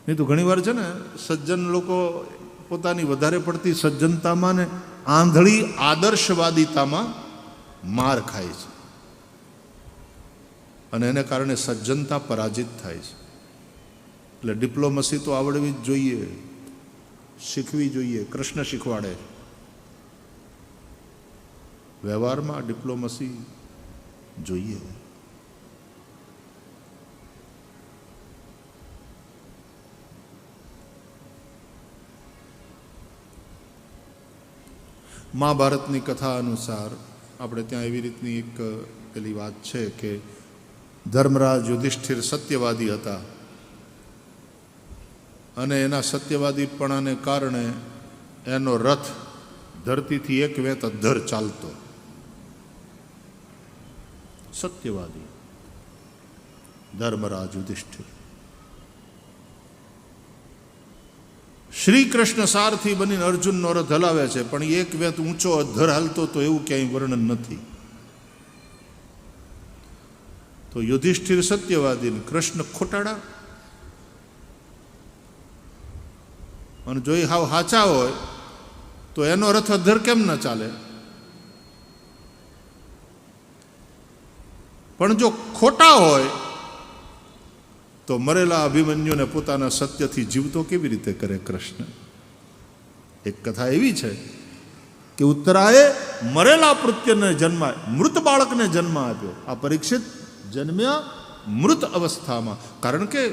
નહીં તો ઘણીવાર છે ને સજ્જન લોકો પોતાની વધારે પડતી સજ્જનતામાં ને આંધળી આદર્શવાદિતામાં માર ખાય છે અને એને કારણે સજ્જનતા પરાજિત થાય છે. એટલે ડિપ્લોમસી તો આવડવી જ જોઈએ, શીખવી જોઈએ. કૃષ્ણ શીખવાડે વ્યવહારમાં ડિપ્લોમસી જોઈએ. મહાભારતની કથા અનુસાર આપણે ત્યાં એવી રીતની એક પેલી વાત છે કે ધર્મરાજ યુધિષ્ઠિર સત્યવાદી હતા અને એના સત્યવાદીપણાને કારણે એનો રથ ધરતીથી એક વેત અધ્ધર ચાલતો. સત્યવાદી ધર્મરાજ યુધિષ્ઠિર. શ્રી કૃષ્ણ સારથી બનીને અર્જુનનો રથ હલાવે છે, પણ એક વેત ઊંચો અધ્ધર હાલતો તો એવું ક્યાંય વર્ણન નથી. તો યુધિષ્ઠિર સત્યવાદી, કૃષ્ણ ખોટાડા. અને જો એ હાવ હાચા હોય તો એનો રથ અધ્ધર કેમ ન ચાલે? પણ જો ખોટા હોય તો મરેલા અભિમન્યુને પોતાના સત્યથી જીવતો કેવી રીતે કરે કૃષ્ણ? એક કથા એવી છે કે ઉત્તરાએ મરેલા પૃત્યને જન્મ, મૃત બાળકને જન્મ આપ્યો. આ પરીક્ષિત જન્મ્યા મૃત અવસ્થામાં, કારણ કે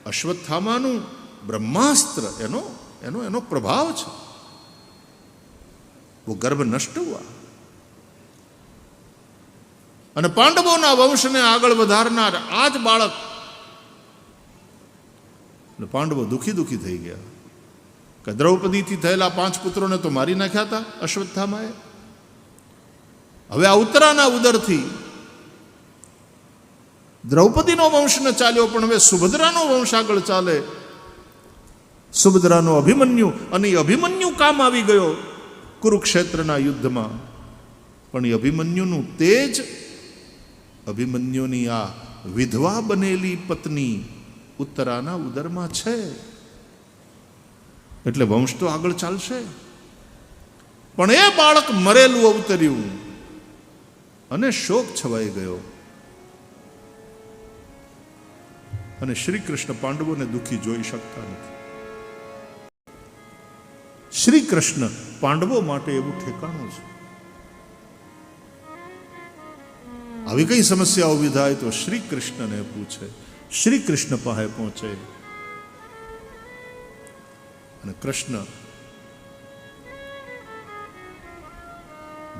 અશ્વત્થામાનું બ્રહ્માસ્ત્ર એનો પ્રભાવ છે. वो गर्भ नष्ट हुआ અને પાંડવોના વંશને આગળ વધારનાર આ જ બાળક. પાંડવો દુખી થઈ ગયા કે દ્રૌપદીથી થયેલા 5 પુત્રોને તો મારી નાખ્યા હતા અશ્વત્થામાએ. હવે આ ઉત્તરાના ઉદરથી દ્રૌપદીનો વંશ ન ચાલ્યો, પણ હવે સુભદ્રાનો વંશ આગળ ચાલે. સુભદ્રાનો અભિમન્યુ, અને એ અભિમન્યુ કામ આવી ગયો કુરુક્ષેત્રના યુદ્ધમાં. પણ એ અભિમન્યુનું તેજ, અભિમન્યુની આ વિધવા બનેલી પત્ની ઉત્તરાના ઉદરમાં છે, એટલે વંશ તો આગળ ચાલશે. પણ એ બાળક મરેલું અવતર્યું અને શોક છવાઈ ગયો. અને શ્રી કૃષ્ણ પાંડવોને દુઃખી જોઈ શકતા નથી. શ્રી કૃષ્ણ પાંડવો માટે એવું ઠેકાણું છે. આવી કઈ સમસ્યા ઊભી થાય તો શ્રી કૃષ્ણને પૂછે, શ્રી કૃષ્ણ પાસે પહોંચે. અને કૃષ્ણ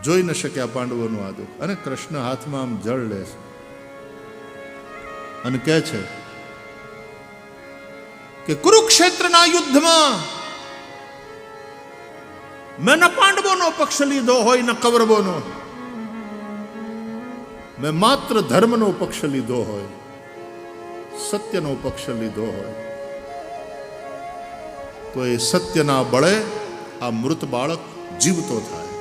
જોઈ ન શક્યા પાંડવોનું આ દુઃખ, અને કૃષ્ણ હાથમાં આમ જળ લે છે અને કહે છે કે કુરુક્ષેત્રના યુદ્ધમાં મેં ન પાંડવોનો પક્ષ લીધો હોય ન કૌરવોનો, મેં માત્ર ધર્મનો પક્ષ લીધો હોય, સત્યનો પક્ષ લીધો હોય, તો એ સત્યના બળે આ મૃત બાળક જીવતો થાય.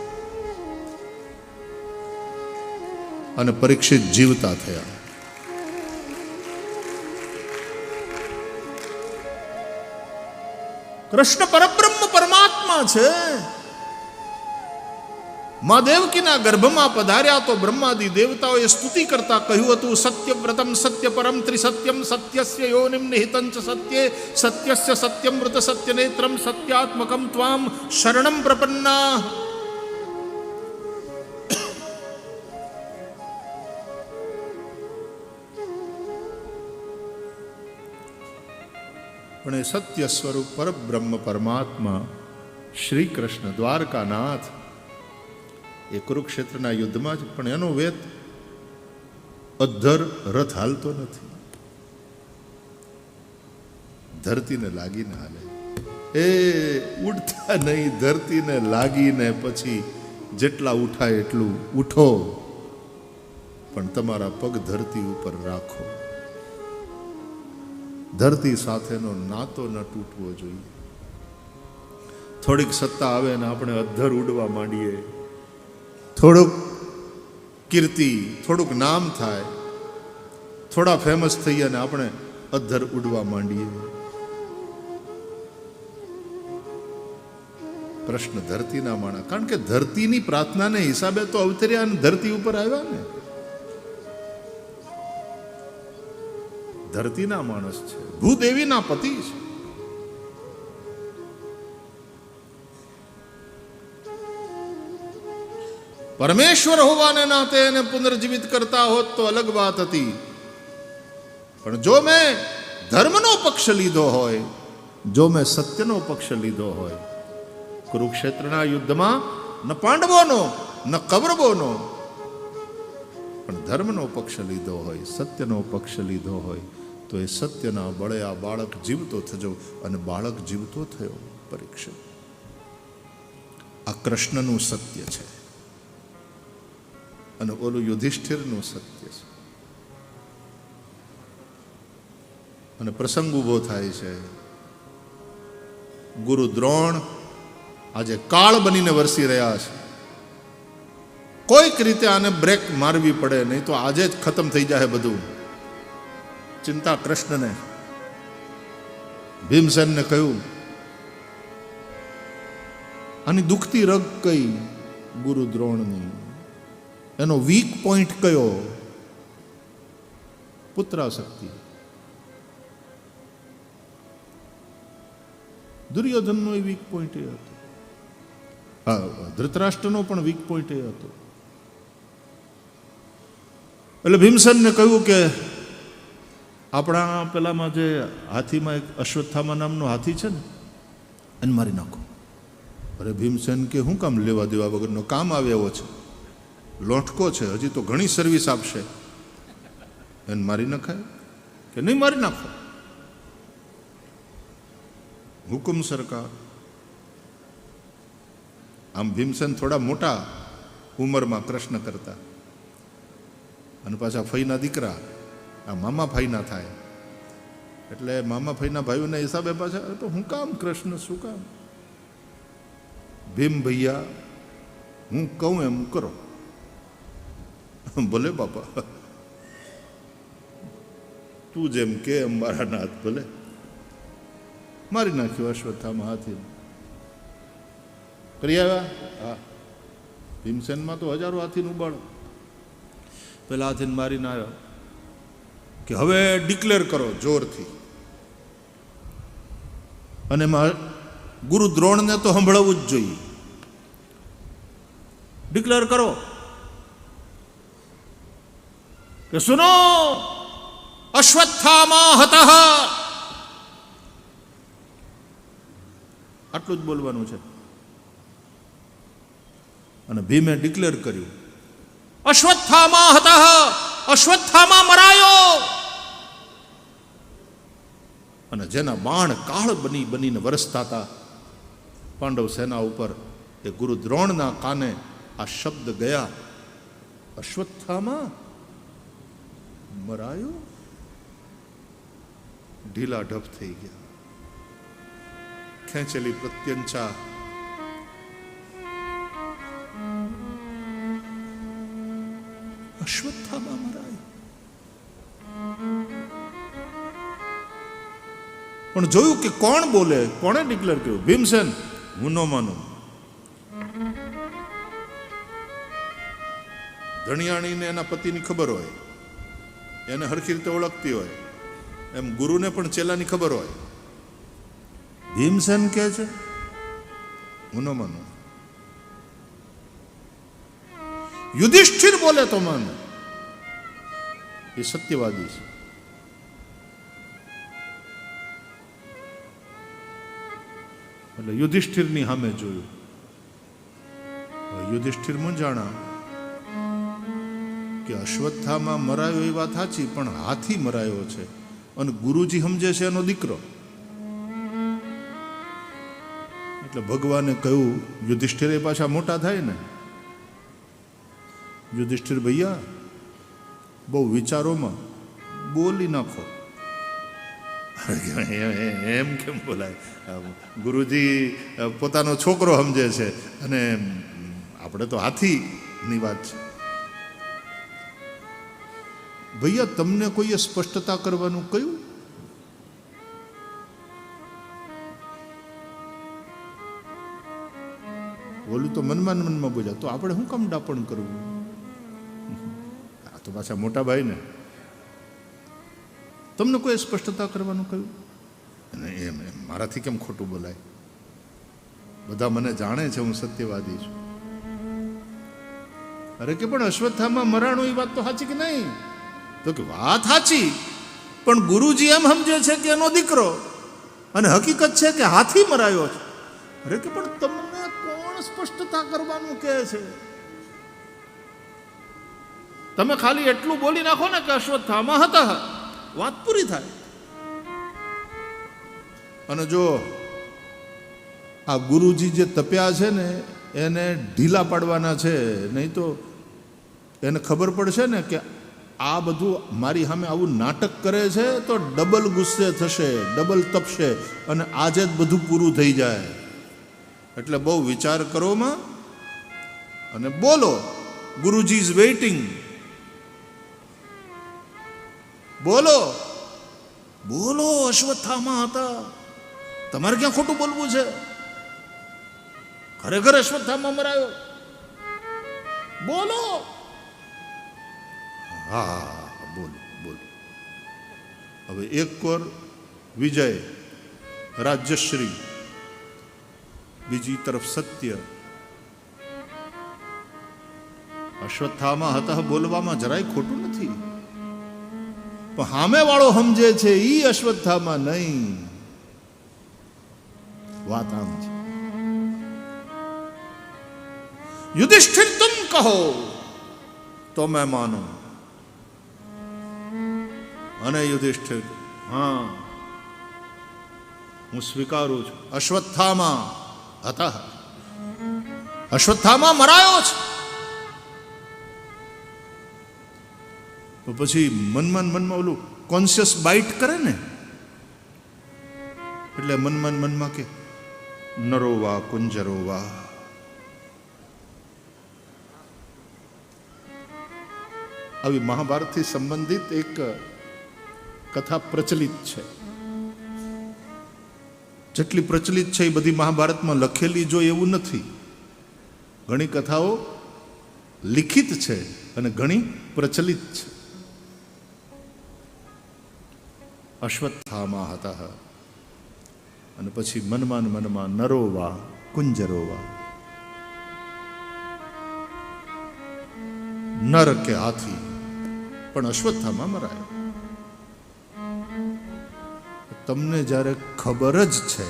અને પરીક્ષિત જીવતા થયા. કૃષ્ણ પરબ્રહ્મ પરમાત્મા છે. મા દેવકીના ગર્ભમાં પધાર્યા તો બ્રહ્માદિ દેવતાઓએ સ્તુતિ કરતા કહ્યું હતું, સત્યવ્રતમ સત્ય પરમ ત્રિસત્યમ સત્યસ્ય યોનિમ નિહિતં ચ સત્યે સત્યસ્ય સત્યમૃત સત્યનેત્રમ સત્યાત્મકમ ત્વામ શરણમ પ્રપન્ના. પણ એ સત્ય સ્વરૂપ પરબ્રહ્મ પરમાત્મા શ્રી કૃષ્ણ દ્વારકાનાથ એ કુરુક્ષેત્રના યુદ્ધમાં જ, પણ એનો વેત અધ્ધર રથ હાલતો નથી, ધરતીને લાગીને હાલે. એ ઉઠતા નહીં, ધરતીને લાગીને પછી જેટલા ઉઠાય એટલું ઉઠો, પણ તમારા પગ ધરતી ઉપર રાખો. ધરતી સાથેનો નાતો ન તૂટવો જોઈએ. થોડીક સત્તા આવે ને આપણે અધ્ધર ઉડવા માંડીએ, થોડુંક કીર્તિ, થોડુંક નામ થાય, થોડા ફેમસ થઈએ અને આપણે અધ્ધર ઉડવા માંડીએ. કૃષ્ણ ધરતીના માણસ, કારણ કે ધરતીની પ્રાર્થનાને હિસાબે તો અવતર્યા અને ધરતી ઉપર આવ્યા ને. ધરતીના માણસ છે, ભૂદેવીના પતિ છે. પરમેશ્વર હોવાને નાતે એને પુનર્જીવિત કરતા હોત તો અલગ વાત હતી, પણ જો મેં ધર્મનો પક્ષ લીધો હોય, જો મેં સત્યનો પક્ષ લીધો હોય, કુરુક્ષેત્રના યુદ્ધમાં ન પાંડવોનો ન કૌરવોનો, પણ ધર્મનો પક્ષ લીધો હોય, સત્યનો પક્ષ લીધો હોય, તો એ સત્યના બળે આ બાળક જીવતો થજો. અને બાળક જીવતો થયો. પરીક્ષિત, આ કૃષ્ણનું સત્ય છે અને ઓલું યુધિષ્ઠિરનું સત્ય છે. અને પ્રસંગ ઊભો થાય છે. ગુરુ દ્રોણ આજે કાળ બનીને વરસી રહ્યા છે. કોઈક રીતે આને બ્રેક મારવી પડે, નહીં તો આજે જ ખતમ થઈ જાય બધું. ચિંતા કૃષ્ણને. ભીમસેનને કહ્યું, આની દુખતી રગ કઈ? ગુરુ દ્રોણની. એનો વીક પોઈન્ટ કયો? પુત્રાશક્તિ. દુર્યોધનનો એ વીક પોઈન્ટ એ હતો. ધૃતરાષ્ટ્રનો પણ વીક પોઈન્ટ એ હતો. એટલે ભીમસેનને કહ્યું કે આપણા પેલામાં જે હાથીમાં એક અશ્વત્થામા નામનો હાથી છે ને, એને મારી નાખો. અરે ભીમસેન કે હું કામ લેવા દેવા વગરનો? કામ આવે એવો છે, લોટકો છે, હજી તો ઘણી સર્વિસ આપશે. એને મારી નખાય કે નહીં? મારી નાખો. હુકુમ સરકાર. આમ ભીમસેન થોડા મોટા ઉંમરમાં કૃષ્ણ કરતા, અને પાછા ફઈના દીકરા, આ મામા ફઈના થાય. એટલે મામા ફઈના ભાઈઓના હિસાબે પાછા તો હું કામ કૃષ્ણ, શું કામ? ભીમ ભૈયા, હું કહું એમ કરો. ભલે બાપા, તું જેમ કે એમ મારા નાથ. ભલે. મારી નાખ્યો અશ્વત્થામા હાથી. કરી આવ્યા. હા, ભીમસેનમાં તો હજારો હાથીનું બળ. પેલા હાથીને મારીને આવ્યો કે હવે ડિક્લેર કરો જોરથી. અને એમાં ગુરુ દ્રોણને તો સંભળાવવું જ જોઈએ. ડિક્લેર કરો કે સુનો અશ્વત્થામા હતઃ. આટલું જ બોલવાનું છે. અને ભીમે ડિક્લેર કર્યું, અશ્વત્થામા હતઃ, અશ્વત્થામા મરાયો. અને જેના બાણ કાળ બનીને વરસતા હતા પાંડવ સેના ઉપર, એ ગુરુ દ્રોણના કાને આ શબ્દ ગયા, અશ્વત્થામા મરાયો. ઢીલા ઢપ થઈ ગયા. ખેંચેલી પ્રત્યંચા. અશ્વત્થામા મરાયો. પણ જોયું કે કોણ બોલે, કોણે ડિક્લેર કર્યું? ભીમસેન. હું ન માનું. ધણિયાણીને એના પતિની ખબર હોય, એને હરખી રીતે ઓળખતી હોય, એમ ગુરુને પણ ચેલાની ખબર હોય. ભીમસેન કહે છે હું ન માનું. યુધિષ્ઠિર બોલે તો માનો. એ સત્યવાદી છે. એટલે યુધિષ્ઠિરની સામે જોયું. યુધિષ્ઠિર મૂંઝાણા કે અશ્વત્થામાં મરાયો એ વાત સાચી, પણ હાથી મરાયો છે અને ગુરુજી સમજે છે એનો દીકરો. એટલે ભગવાને કહ્યું, યુધિષ્ઠિર એ પાછા મોટા થાય ને, યુધિષ્ઠિર ભૈયા બહુ વિચારોમાં બોલી નાખો. એમ કેમ બોલાય? ગુરુજી પોતાનો છોકરો સમજે છે અને આપણે તો હાથીની વાત છે. ભૈયા તમને કોઈએ સ્પષ્ટતા કરવાનું કહ્યું? ઓલું તો મનમાં ને મનમાં બોલ્યા, તો આપણે શું કામ ડાપણ કરવું? આ તો પાછા મોટા ભાઈ ને. તમને કોઈ સ્પષ્ટતા કરવાનું કહ્યું? અને એમ એમ મારાથી કેમ ખોટું બોલાય? બધા મને જાણે છે, હું સત્યવાદી છું. અરે કે પણ અશ્વત્થામા મરાણું, એ વાત તો સાચી કે નહીં? તો કે વાત સાચી, પણ ગુરુજી એમ સમજે છે કે એનો દીકરો, અને હકીકત છે કે હાથી મરાયો છે. અરે કે પણ તમને કોણ સ્પષ્ટતા કરવાનું કહે છે? તમે ખાલી એટલું બોલી નાખો ને કે અશ્વત્થામા હતા, વાત પૂરી થાય. અને જો આ ગુરુજી જે તપ્યા છે ને એને ઢીલા પાડવાના છે, નહીં તો એને ખબર પડશે ને કે આ બધું મારી સામે આવું નાટક કરે છે તો ડબલ ગુસ્સે થશે, ડબલ તપશે, અને આજે જ બધું પૂરું થઈ જાય. એટલે બહુ વિચાર કરો માં અને બોલો. ગુરુજી ઇઝ વેઇટિંગ. બોલો બોલો. અશ્વત્થામા હતા, તમારે ક્યાં ખોટું બોલવું છે? ખરેખર અશ્વત્થામા મરાયો, બોલો. હા બોલો બોલો. હવે એક કોર વિજય, રાજ્યશ્રી, બીજી તરફ સત્ય. અશ્વત્થામા હતા બોલવામાં જરાય ખોટું નથી, પણ સામે વાળો સમજે છે ઈ અશ્વત્થામા નહીં. વાત આમ છે. યુધિષ્ઠિર તુમ કહો તો મેં માનું. અને યુધિષ્ઠિર, હા હું સ્વીકારું છું, અશ્વત્થામા હતા, અશ્વત્થામા મરાયો છે. તો પછી મનમાં ઓલું કોન્શિયસ બાઇટ કરે ને, એટલે મનમાં કે નરોવા કુંજરોવા. આવી મહાભારતથી સંબંધિત એક કથા પ્રચલિત છે. જેટલી પ્રચલિત છે એ બધી મહાભારતમાં લખેલી જો એવું નથી. ઘણી કથાઓ લિખિત છે અને ઘણી પ્રચલિત છે. અશ્વત્થામા હતા, અને પછી મનમાં નરોવા કુંજરોવા. નર કે હાથી, પણ અશ્વત્થામા મરાયો. તમને જ્યારે ખબર જ છે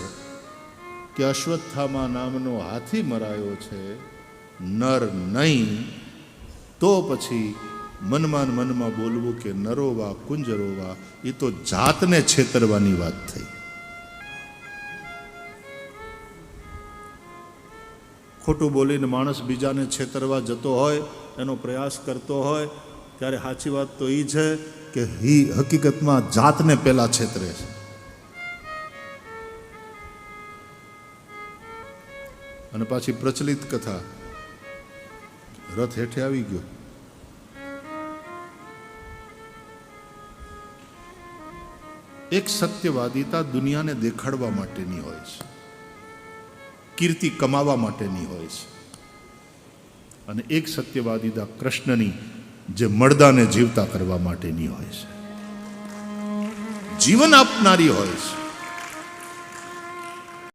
કે અશ્વત્થામા નામનો હાથી મરાયો છે, નર નહીં, તો પછી મનમાં બોલવું કે નરોવા કુંજરોવા, એ તો જાતને છેતરવાની વાત થઈ. ખોટું બોલીને માણસ બીજાને છેતરવા જતો હોય, એનો પ્રયાસ કરતો હોય, ત્યારે સાચી વાત તો એ છે કે હકીકતમાં જાતને પહેલા છેતરે છે. અને પાછી પ્રચલિત કથા, રથ હેઠે આવી ગયો, એક સત્યવાદિતા દુનિયાને દેખાડવા માટેની હોય છે, કીર્તિ કમાવા માટેની હોય છે, અને એક સત્યવાદિતા કૃષ્ણની જે મર્દાને જીવતા કરવા માટેની હોય છે, જીવન આપનારી હોય છે.